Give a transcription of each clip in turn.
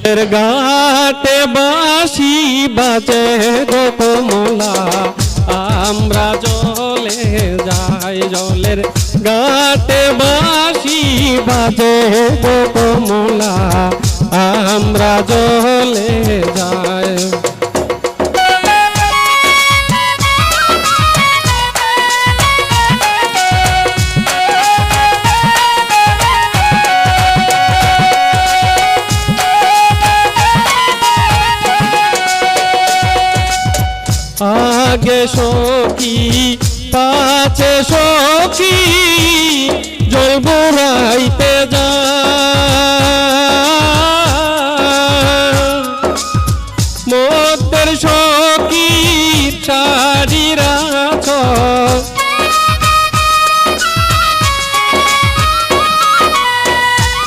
ঘাটে বাঁশি বাজে গো কমলা আমরা জলে যাই জলের ঘাটে বাঁশি বাজে গো কমলা আমরা জলে যাই आगे सखी पाछे सखी जल बुराइते जा मोदेर सखी शाड़ीरा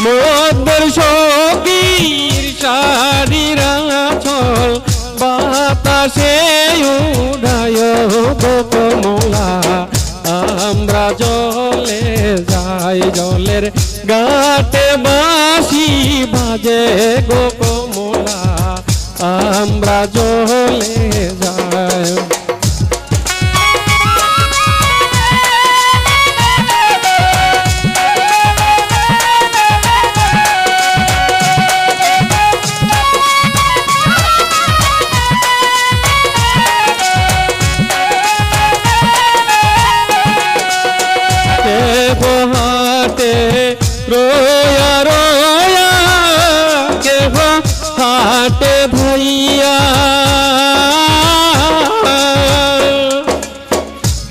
मोदेर सखी शाड़ीरा छल बातासे उड़ाय गो कमला आम्रा जले जाई जलेर घाटे बाँशी बाजे गो कमला आम्रा जले जाई रोया रोया के हाटे भैया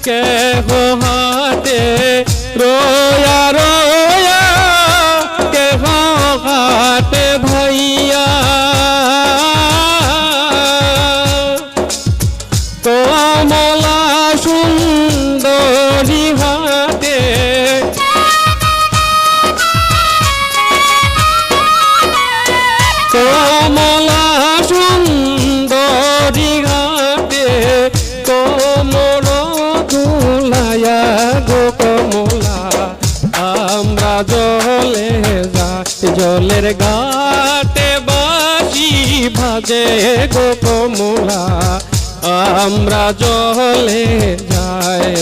के हाटे रोया रोया के हाटे भैया कमला सुंदरी हाटे कमला सुंदरी घाटे कमर धुलाया गो कमला आम्रा जले जाई जलेर घाटे बाँशी बाजे गो कमला आम्रा जले जाई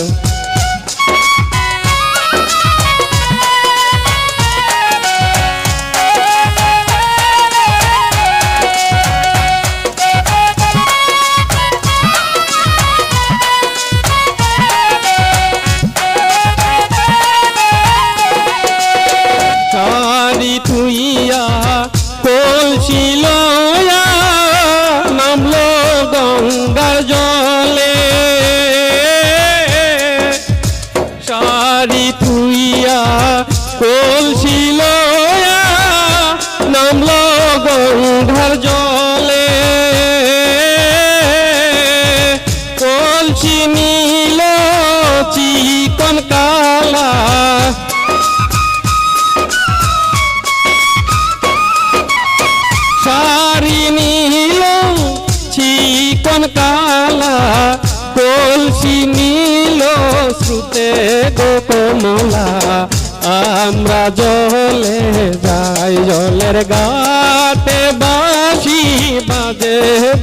थुइया कलसी लया नामलो गंगार जले शाड़ी थुइया कलसी लया नामलो गंगार जले कलसी नील चिकन काला सारी नील चिकन काला कलसी नील श्रुते गो कमला आम्रा जले जाई जलेर घाटे बाँशी बाजे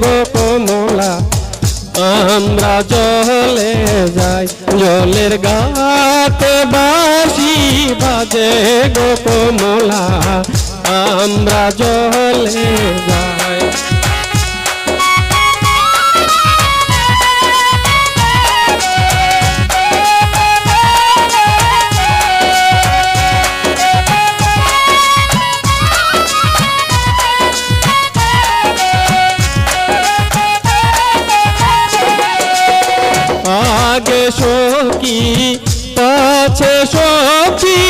गो कमला आम्रा जले जाई जलेर घाटे बाँशी बाजे गो कमला आम्रा जले जाई आगे सखी पाछे सखी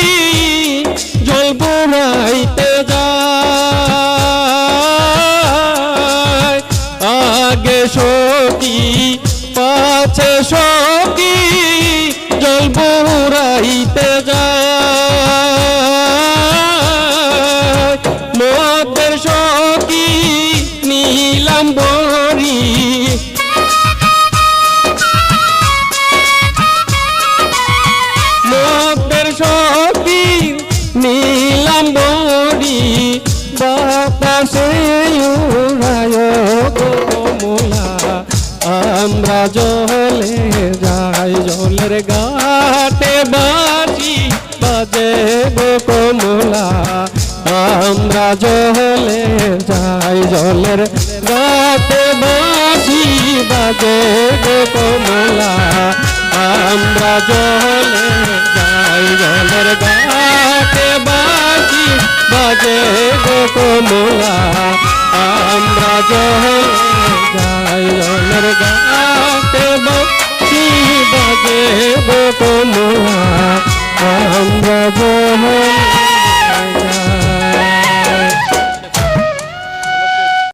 जल बुराइते जाय आगे सखी पाछे सखी जल बुराइते जाय मोदेर सखी नीलाम्बरी मोदेर सखी नीलाम्बरी बाप বাতাসে উড়ায় গো কমলা আমরা জলে যাই জলের ঘাটে বাঁশি বাজে গো কমলা আমরা জলে যাই জলের ঘাটে বাঁশি বাজে গো কমলা আমরা জলে যাই জলের ঘাটে বাঁশি বাজে গো কমলা